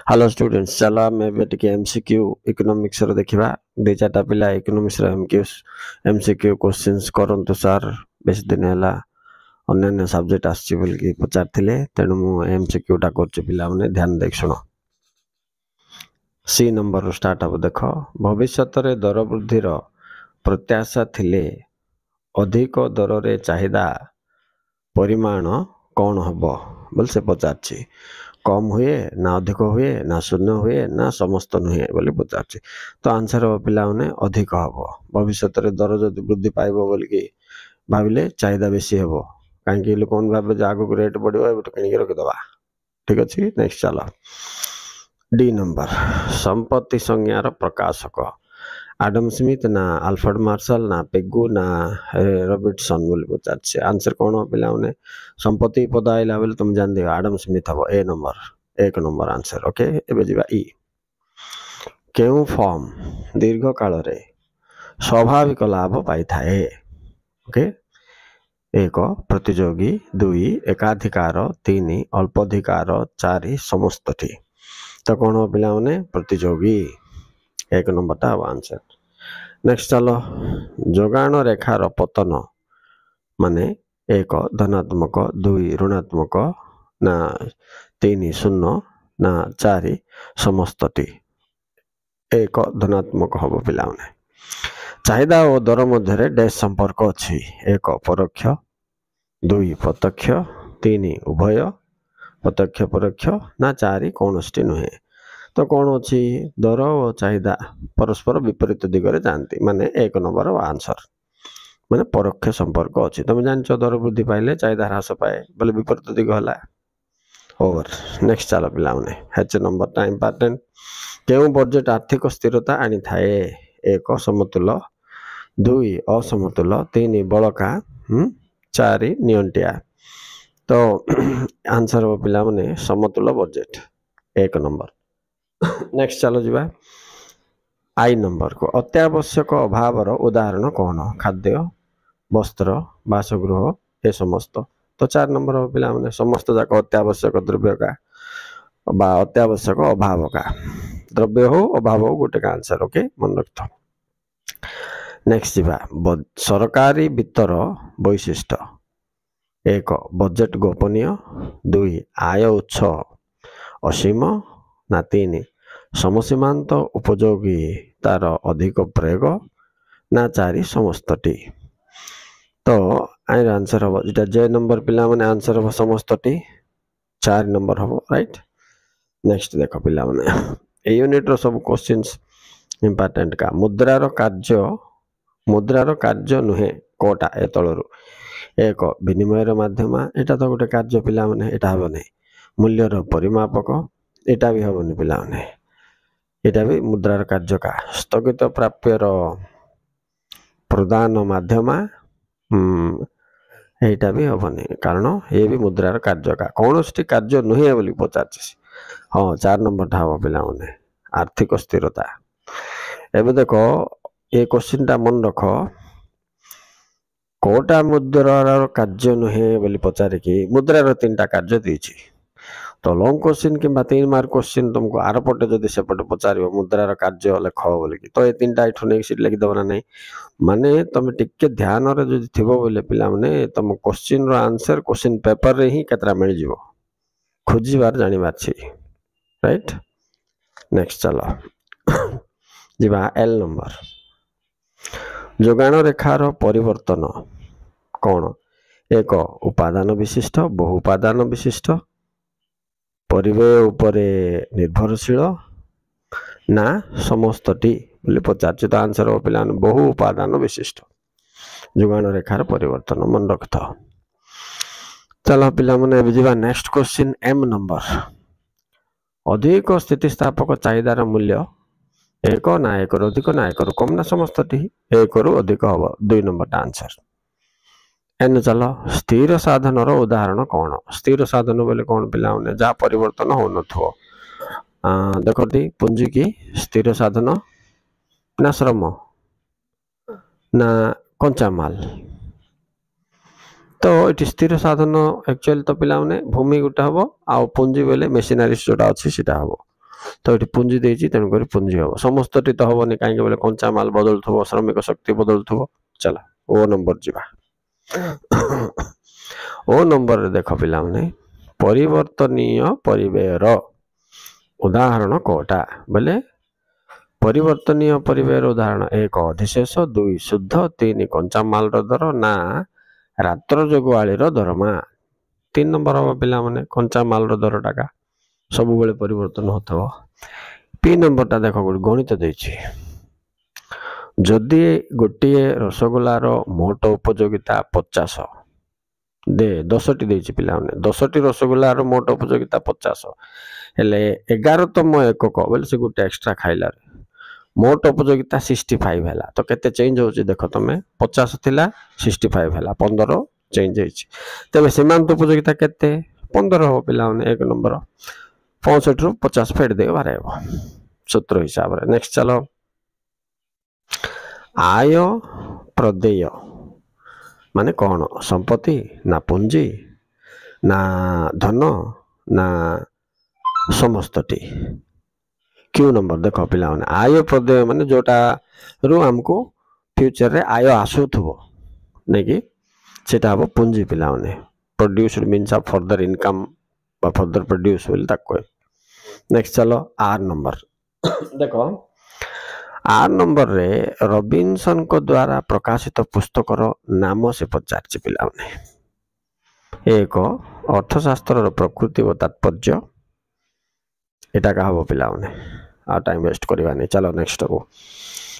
Hello students चलो आम टे एमसीक्यू इकोनॉमिक्स रो देखा दु चार्टा पिला इकोनॉमिक्स एमसीक्यू क्वेश्चंस करंतु सर बेस दिन है अन्य सब्जेक्ट आसी पचारे तेणु मुझे एमसीक्यूटा कर पिला ध्यान देख शुण सी नंबर स्टार्ट हम देख भविष्य में दर वृद्धि प्रत्याशा थिले अधिक दर रे चाहिदा परिमाण कौन हम बोल से पचार कम हुए ना अधिक हुए ना शून्य हुए ना समस्त नुहे बोली पचार तो आंसर हम पिला अधिक हम भविष्य में दर जो वृद्धि पाइब बोल कि भाविले चाहिदा बेसी हम कहीं लोक भाव आग को रेट बढ़ो कि रखिदे ठीक अच्छे। नेक्स्ट चलो डी नंबर संपत्ति संज्ञार प्रकाशक आडम स्मिथ ना अल्फ्रेड मार्शल ना पेगू ना रॉबर्टसन बोली पचार आंसर कौन पिला संपत्ति पद आइला बोले तुम जान दियो आडम स्मिथ हम ए नंबर एक नंबर आंसर। ओके एबे जीवा ई केउ फॉर्म दीर्घ काल रे स्वाभाविक लाभ पाई थाए। ओके एक प्रतियोगी दुई एकाधिकार तीन अल्पाधिकार चार समष्टि तो कौन हो पिला प्रतियोगी एक नंबर टा आंसर। नेक्स्ट चलो जोगाण रेखार पतन माने एक धनात्मक दुई ऋणात्मक ना तीन शून्य ना चार समष्टि एक धनात्मक हम पिला चाहिदा और दर मध्य डैश संपर्क अच्छी एक परोक्ष दुई प्रत्यक्ष तीन उभय प्रत्यक्ष परोक्ष ना चार कौन नुहे तो कौन अच्छी दर और चाहिदा परस्पर विपरीत दिगरे जाती माने एक नंबर आंसर माने परोक्ष संपर्क अच्छी तुम जान दर वृद्धि पाइले चाहिदा ह्रास पाए बोले विपरीत दिग है ओवर। नेक्स्ट चलो पिला एच नंबर टा इम्पोर्टेंट केउ बजेट आर्थिक स्थिरता आनी थाए एक समतुल दुई असमतुल तीन बड़का चार नियंटिया तो आंसर हो पिला समतुल बजेट एक नंबर। नेक्स्ट चलो जीवा आई नंबर को अत्यावश्यक अभाव उदाहरण कौन खाद्य वस्त्र बासगृह ए समस्त तो चार नंबर हो पिला समस्त जाक अत्यावश्यक द्रव्य का अत्यावश्यक अभाव का द्रव्य हो अभाव हो गोटे का आंसर। ओके मन रख। नेक्स्ट जीवा सरकारी वित्तर वैशिष्ट्य एक बजेट गोपनीय दुई आय उत्स असीम ना तीन समसीमांत उपयोगी तार अधिक प्रयोग ना चार समस्तटी तो आईर आंसर हम जो जे नंबर पिला माने आंसर हम समस्तटी चार नंबर हम राइट। नेक्स्ट देख पिला माने यूनिट रो सब क्वेश्चंस इंपोर्टेंट का मुद्रार कार्य नुहे कोटा ए तलरू एक विनिमय माध्यम एटा तो गोटे कार्य पिला माने एटा हम नहीं मूल्यर परिमापक एटा भी हम पिला माने एटा भी मुद्रार कार्य का स्थगित प्राप्यर प्रदान माध्यम एटा भी हेनी कारण ये भी मुद्रार कार्य का कौन सी कार्य नुहे बोली पचार हाँ चार नंबर टा हम पिला माने आर्थिक स्थिरता। एबे देखो ये क्वेश्चन टा मन रख कोटा मुद्रार कार्य नुहे बोली पचारे कि मुद्रार तीन टा कार्य दीची तो लॉन्ग क्वेश्चन कि 3 मार्क क्वेश्चन तुमको आर पटे जदि सेपटे पचार मुद्रार कार्य लेख बोल तो ये तीन टा एठू नहीं सीट लिखिदेव ना नहीं माने तुम टिके ध्यान रे थी बोले पिला माने तुम क्वेश्चन रो आंसर क्वेश्चन पेपर रे ही केतरा मिल जिवो खोजिबार जानिबार छी राइट। नेक्स्ट चलो जीवा एल नंबर जोगाण रेखार परिवर्तन कौन एक उपादान विशिष्ट बहु उपादान विशिष्ट परिव्यय उपरे निर्भरशील ना समस्तटी बोले पचार तो आंसर हो पिला बहु उपादान विशिष्ट जोगाण रेखार परिवर्तन मन रख। चलो पिला माने बुझिबा नेक्स्ट क्वेश्चन एम नंबर अधिक स्थितिस्थापक चाहिदार मूल्य एक ना एक अधिक ना एक कम ना समस्तटी एक अधिक हम दुई नंबर आंसर। एन चलो स्थिर साधन उदाहरण कौन स्थिर साधन बोले कौन पिला जहाँ परिवर्तन हो न देखती पुंजी की स्थिर साधन ना श्रम ना कंचामाल तो ये स्थिर साधन एक्चुअली तो पिला भूमि गोटे हम आ पुंजी बोले मेसीनारीज जोटा अच्छी सीटा हम तो ये पुंजी देछि तेणुक पुंजी हम समस्तटी तो हेनी कहीं कंचा माल बदलुव श्रमिक शक्ति बदलुव। चल ओ नंबर जीवा ओ नंबर देख पिला परिवर्तनीय परिवेयर उदाहरण कोटा बोले परिवर्तनीय परिवेयर उदाहरण 1 अधिशेष 2 शुद्ध 3 कंचा माल दर ना रात्र जोगुआली दरमा 3 नंबर हम पिला कंचा माल दर टाका सब बेले परिवर्तन होता। पी नंबर टा देख गणित देछि जदि गोटे रसगोलार मोट उपयोगिता 50 दे 10टी देछि पिला 10टी रसगोलार मोट उपयोगिता 50 हेले 11तम एकक बोले से गोटे एक्स्ट्रा खाइला मोट उपयोगिता 65 है तो केते चेंज होची देख तमे 50 थिला 65 है 15 चेंज होची तबे सीमांत उपयोगिता केते 15 हो पिला 1 नंबर 65 रु 50 फेड दे बारेबो सूत्र हिसाब रे। नेक्स्ट चलो आय प्रदेय माने कौन संपत्ति ना पूंजी ना धन ना समस्तटी। क्यू नंबर देख पिला आय प्रदेय माने जोटा रु हमको फ्यूचर रे आय आसुथबो नै कि सेटा हम पूंजी पिला produced means of further income बा फर्दर प्रोड्यूस बोल ताको। नेक्स्ट चलो आर नंबर देखो आर नंबर रे रॉबिन्सन को द्वारा प्रकाशित पुस्तकर नाम से पचार पिला 1 अर्थशास्त्र प्रकृति और तात्पर्य एटा का हम पिला आ टाइम वेस्ट करवा नहीं। चलो नेक्स्ट को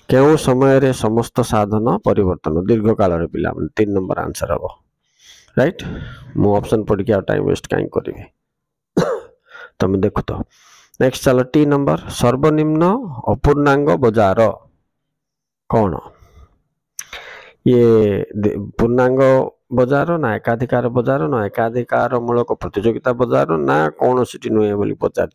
केउ समय रे समस्त साधन परिवर्तन दीर्घ काल रे पिला 3 नंबर आंसर हम राइट। मु ऑप्शन पढ़ के टाइम वेस्ट कहीं करी तुम देखो तो। नेक्स्ट चलो टी नंबर सर्वनिम्न अपूर्णांग बजार कौन ये पूर्णांग बजार ना एकाधिकार बजार ना एकाधिकार मूलक प्रतियोगिता बजार ना कौन सी नुहे बोली पचार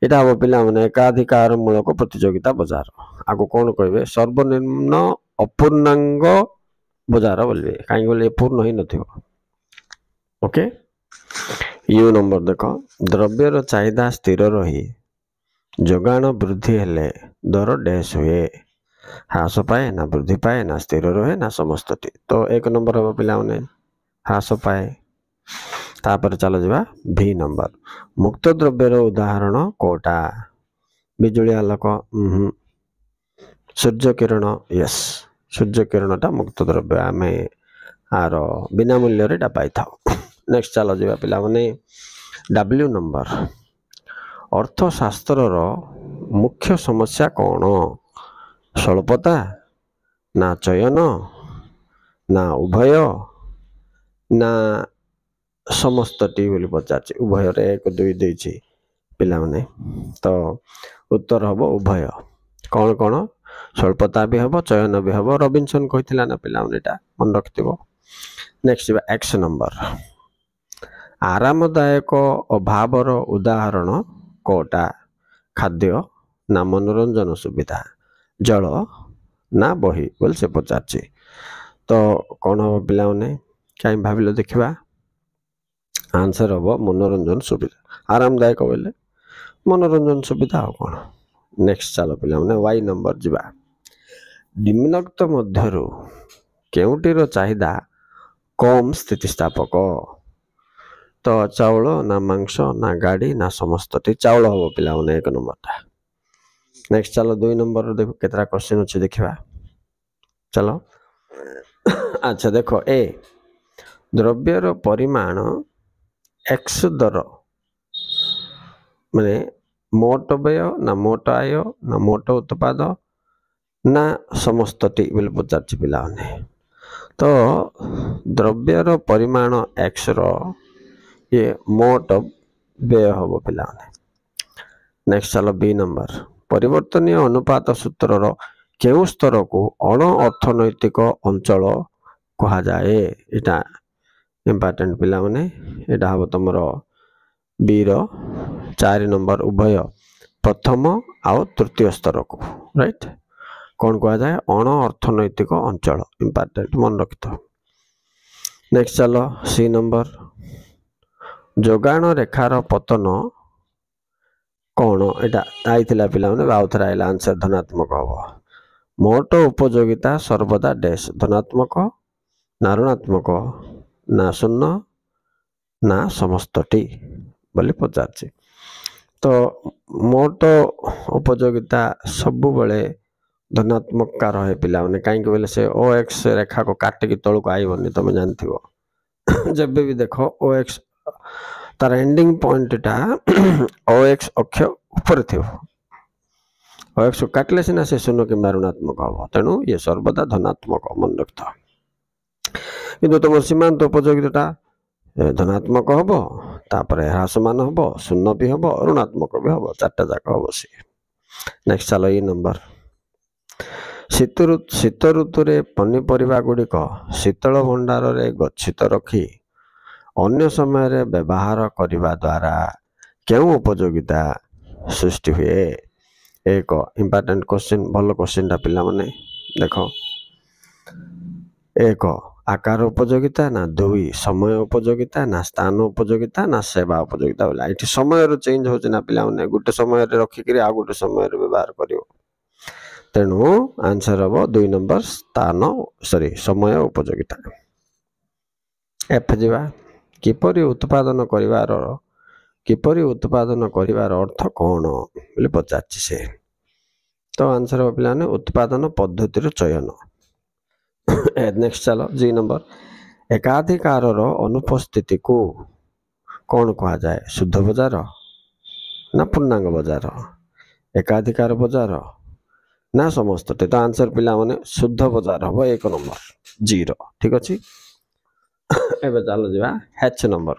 एटा हम पिला एकाधिकार मूलक प्रतियोगिता बजार आगो कौन कहे सर्वनिम्न अपूर्णांग बजार बोलिए कहीं बोले पूर्ण ही नथिबो। ओके यू नंबर देख द्रव्यर चाहिदा स्थिर रही जोगान वृद्धि हेले दर डैश हुए ह्रास पाए ना वृद्धि पाए ना स्थिर रहे ना समस्तटी। तो 1 नंबर हम पिला ह्रास पाए। तापर चलो जा भी नंबर मुक्त द्रव्यर उदाहरण कोटा बिजुली आलोक सूर्य किरण यस सूर्य किरणटा मुक्त द्रव्य आम आर बिना मूल्य पाई था। नेक्स्ट चलो जा पिला डब्ल्यू नंबर अर्थशास्त्र मुख्य समस्या कौन स्वल्पता ना चयन ना उभय ना समस्तटी बोली पचार उभय रे 1 2 देछि पिला तो उत्तर हम उभय कौन कौन स्वल्पता भी हम चयन भी हम रॉबिन्सन कहिथिला ना पिला एटा मन रखिथिबो। नेक्स्ट एक्स नंबर आरामदायक अभावर उदाहरण कोटा खाद्य ना मनोरंजन सुविधा जल ना बही बोल से पचार तो कौन हम पिला कहीं भाविल देखा आंसर हम मनोरंजन सुविधा आरामदायक बोले मनोरंजन सुविधा हो कौन। नेक्स्ट चलो पिला वाई नंबर जीवा निम्नोक्त मध्यरु केउटीर चाहिदा कम स्थितिस्थापक तो चाउल ना मांस ना गाड़ी ना समस्तटी चाउल हम पिला 1 नंबर टा। नेक्स्ट चलो 2 नंबर देखो केतरा क्वेश्चन अच्छे देखा चलो अच्छा देखो ए द्रव्यर परिमाण एक्स दर माने मोट व्यय ना मोट आय ना मोट उत्पाद ना समस्तटी बोले पचार पिला तो द्रव्यर परिमाण एक्स रो ये मोट व्यय हम पिला। नेक्स्ट चलो बी नंबर परिवर्तनीय अनुपात सूत्र केउ स्तर को अण अर्थनैतिक अंचल कहा जाए एटा इम्पोर्टेंट पिला एटा हम तुमर बी रो 4 नंबर उभय प्रथम आउ तृतीय स्तर को राइट कौन कहा जाए अण अर्थनैतिक अंचल इम्पोर्टेंट मन रखिथ। नेक्स्ट चलो सी नंबर जोगान रेखार पतन कौन कौन एटा आईथिला पिला माने आउथरा आइला आंसर धनात्मक हबो मोट उपयोगिता सर्वदा डैश धनात्मक ना ऋणात्मक ना शून्य ना समस्तटी बोली पचार तो मोट उपयोगिता सब बेले धनात्मक का रहे पिला माने कहीं बोले से ओ एक्स रेखा को काटिकी तलू आईबनी तुम जानथिबो जब भी देखो ओ एक्स तार एंडिंग पॉइंट टा ओ एक्स अक्ष ऊपर थी ओ एक्स काटले सीना से शून्य कि ऋणात्मक हम तेणु ये सर्वदा धनात्मक मन रखता कि तुम सीमांत उपयोगिता धनात्मक हम तापर ह्रासमान हम शून्य भी हम ऋणात्मक भी हम चार्टा जाक हम सी नेक्स्ट चलो ये नंबर शीत ऋतु पनीपरिया गुड़िक शीतल भंडार रे गच्छित रखी अन्य समय व्यवहार करने द्वारा क्यों उपयोगिता सृष्टि हुए एक इम्पोर्टेंट क्वेश्चन भल क्वेश्चन पिला माने देखो एक आकार उपयोगिता ना दुई समय उपयोगिता ना स्थान उपयोगिता ना सेवा उपयोगिता बोला ये समय चेंज हो पिला माने गोटे समय रखिक आ गोटे समय व्यवहार कर तेणु आंसर हम 2 नंबर स्थान सॉरी समय उपयोगिता एफ जीवा किपरि उत्पादन करिवार अर्थ कौन बोले पचार से तो आंसर हो पिला उत्पादन पद्धतिर चयन नेक्स्ट चलो जी नंबर एकाधिकार अनुपस्थिति को कौन कहा जाए शुद्ध बजार ना पूर्णांग बजार एकाधिकार बजार ना समस्त तो आंसर पिला माने शुद्ध बजार हम 1 नंबर 0 ठीक अच्छे एवं चलो जा हेच नंबर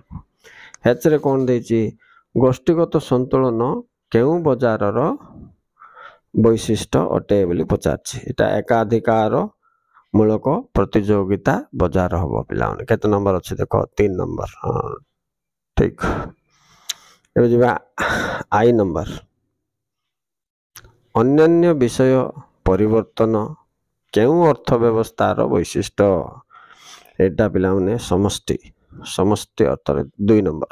हेच रे कौन देची गोष्ठीगत संतुलन केउ बजार वैशिष्ट अटे बोली पचार एटा एकाधिकार मूलक प्रतियोगिता बजार हम पिला केते नंबर अच्छे देख 3 नंबर हाँ ठीक एवं जा आई नंबर अन्यान्य विषय परिवर्तन केउ अर्थव्यवस्थार वैशिष्ट एटा पिला माने समष्टि समष्टि अर्थ 2 नंबर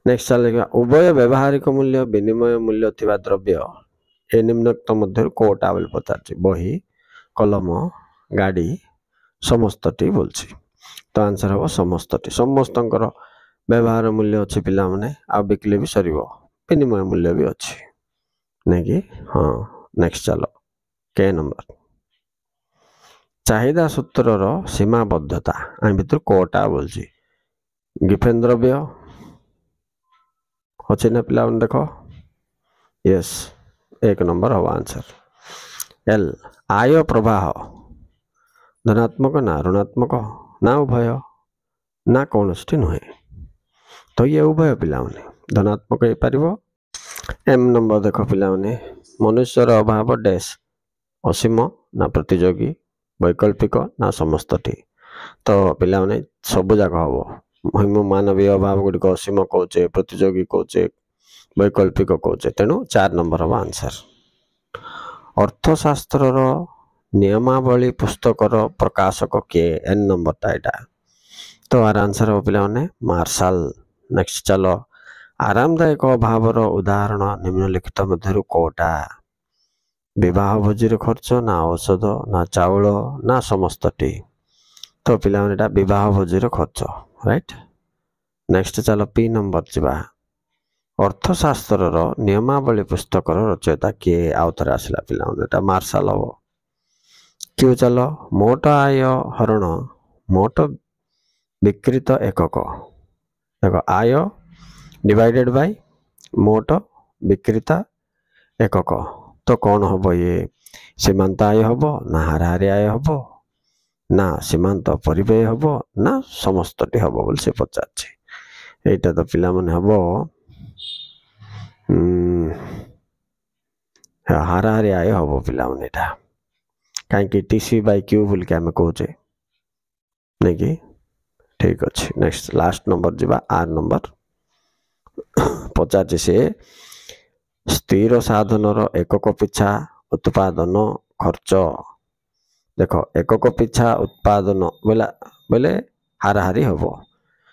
नेक्स्ट चलेगा उभय व्यवहारिक मूल्य विनिमय मूल्य थिबा द्रव्य ए निम्नोक्त मध्य कोटा बोली पचार बही कलम गाड़ी समस्तटी बोलछि तो आंसर हम समस्तटी समस्तंकर व्यवहार मूल्य अच्छे पिला माने आ बिकले भी सरीबो विनिमय मूल्य भी अच्छी नहीं कि हाँ नेक्स्ट चलो के नंबर चाहिदा सूत्रर सीमाबद्धता आम भर कोटा बोलছি गिफेन द्रव्य अच्छे ना पिला देख यस 1 नंबर हम आंसर एल आय प्रवाह धनात्मक ना ऋणात्मक ना उभय ना कौन नुहे तो ये उभय पिला धनात्मक हो पार एम नंबर देख पिला मनुष्यर अभाव डैश असीम ना प्रतियोगी वैकल्पिक ना समस्तटी तो पिला सब जाक हम मानवीय अभाव गुड़िक असीम कौचे प्रतियोगी कौचे वैकल्पिक कौचे तेणु 4 नंबर हम आंसर अर्थशास्त्र नियमावली पुस्तकर प्रकाशक किए एन नंबर टाइटा तो आर आंसर हो पिला मार्शल नेक्स्ट चलो आरामदायक अभावर उदाहरण निम्नलिखित मध्य कोटा विवाह भोजी खर्च ना औषध ना चाउल ना समस्तटी तो पिला विवाह भोजी खर्च राइट नेक्स्ट चलो पी नंबर जा अर्थशास्त्र नियमावली पुस्तक रचयिता किए आउ थे आसला पिला मार्शल हम क्यों चलो मोट आय हरण मोट विकृत एकक देख आय डिवाइडेड बाय मोट विकृत एकक तो कौन हम ये सीमांत आय हम ना हाराहारी आय हम ना सीमांत परिव्यय हम ना समस्तटी हम बोल से पचार एटा तो पिला माने हम हाराहारी आय हम पिला माने एटा कहीं टीसी बाय क्यू बोल के आम कहे नहीं कि ठीक अच्छे नेक्स्ट लास्ट नंबर जा आर नंबर पचार से स्थिर साधन एकक पिछा उत्पादन खर्च देख एकक पिछा उत्पादन बोला बोले हाराहारी हम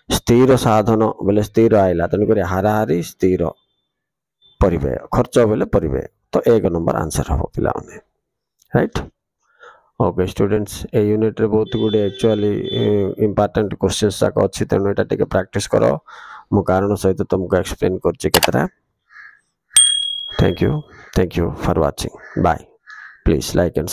स्थिर साधन बोले स्थिर आइला तेणुक हाराहारी स्थिर परिवे खर्च बोले परिवे तो 1 नंबर आंसर हम पिला right. Okay students a unit रे बहुत गुडे एक्चुअली इंपोर्टेंट क्वेश्चंस जाक अच्छी तेणु एटा टिके प्रैक्टिस करो मु कारण सहित तुमको एक्सप्लेन करछि केतरा। Thank you for watching bye please like and